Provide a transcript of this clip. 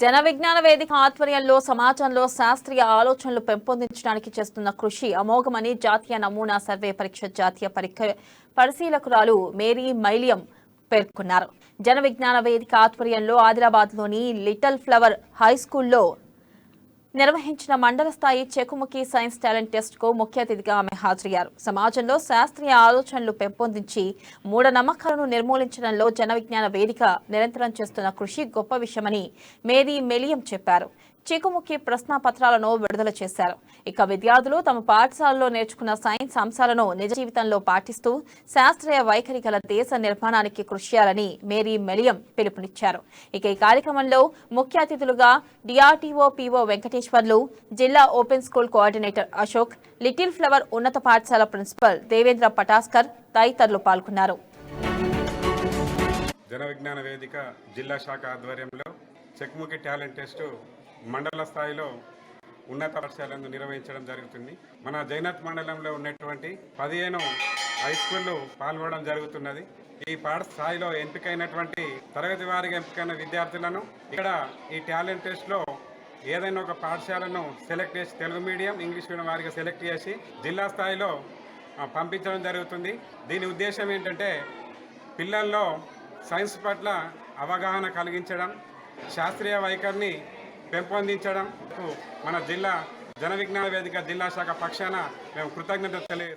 జన విజ్ఞాన వేదిక ఆధ్వర్యంలో సమాజంలో శాస్త్రీయ ఆలోచనలు పెంపొందించడానికి చేస్తున్న కృషి అమోఘమని జాతీయ నమూనా సర్వే పరీక్ష జాతీయ పరిశీలకురాలు మేరీ మైలియం పేర్కొన్నారు. జన విజ్ఞాన వేదిక ఆధ్వర్యంలో ఆదిలాబాద్లోని లిటిల్ ఫ్లవర్ హై స్కూల్లో నిర్వహించిన మండల స్థాయి చెకుముకి సైన్స్ టాలెంట్ టెస్ట్ కు ముఖ్య అతిథిగా ఆమె హాజరయ్యారు. సమాజంలో శాస్త్రీయ ఆలోచనలు పెంపొందించి మూఢనమ్మకాలను నిర్మూలించడంలో జన విజ్ఞాన వేదిక నిరంతరం చేస్తున్న కృషి గొప్ప విషయమని మేరీ మెలియం చెప్పారు. చెకుముకి ప్రశ్నాపత్రాలను విడుదల చేశారు. ఇక విద్యార్థులు తమ పాఠశాలలో నేర్చుకున్న సైన్స్ అంశాలను నిజ జీవితంలో పాటిస్తూ శాస్త్రీయ వైఖరి గల దేశ నిర్మాణానికి కృషి చేయాలని మేరీ మెలియం పిలుపునిచ్చారు. ఇక ఈ కార్యక్రమంలో ముఖ్య అతిథులుగా డిఆర్టీఓ పిఓ వెంకటేశ్వర్లు, జిల్లా open school coordinator Ashok, little flower ఉన్నత పాఠశాల ప్రిన్సిపల్ దేవేంద్ర పటాస్కర్ తదితరులు పాల్గొన్నారు. జన విజ్ఞాన వేదిక జిల్లా శాఖ ఆధ్వర్యంలో చెకుముకి టాలెంట్ టెస్ట్ మండల స్థాయిలో ఉన్నత పాఠశాలను నిర్వహించడం జరుగుతుంది. మన జైనత్ మండలంలో ఉన్నటువంటి 15 హై స్కూళ్ళు పాల్గొనడం జరుగుతున్నది. ఈ పాఠశాలలో ఎంపికైనటువంటి తరగతి వారీగా ఎంపికైన విద్యార్థులను ఇక్కడ ఈ టాలెంట్ టెస్ట్లో ఏదైనా ఒక పాఠశాలను సెలెక్ట్ చేసి తెలుగు మీడియం, ఇంగ్లీష్ మీడియం వారిగా సెలెక్ట్ చేసి జిల్లా స్థాయిలో పంపించడం జరుగుతుంది. దీని ఉద్దేశం ఏంటంటే పిల్లల్లో సైన్స్ పట్ల అవగాహన కలిగించడం, శాస్త్రీయ వైఖరిని పెంపొందించడం మన జిల్లా జన విజ్ఞాన వేదిక జిల్లా శాఖ పక్షాన మేము కృతజ్ఞతలు తెలియజేస్తున్నాం.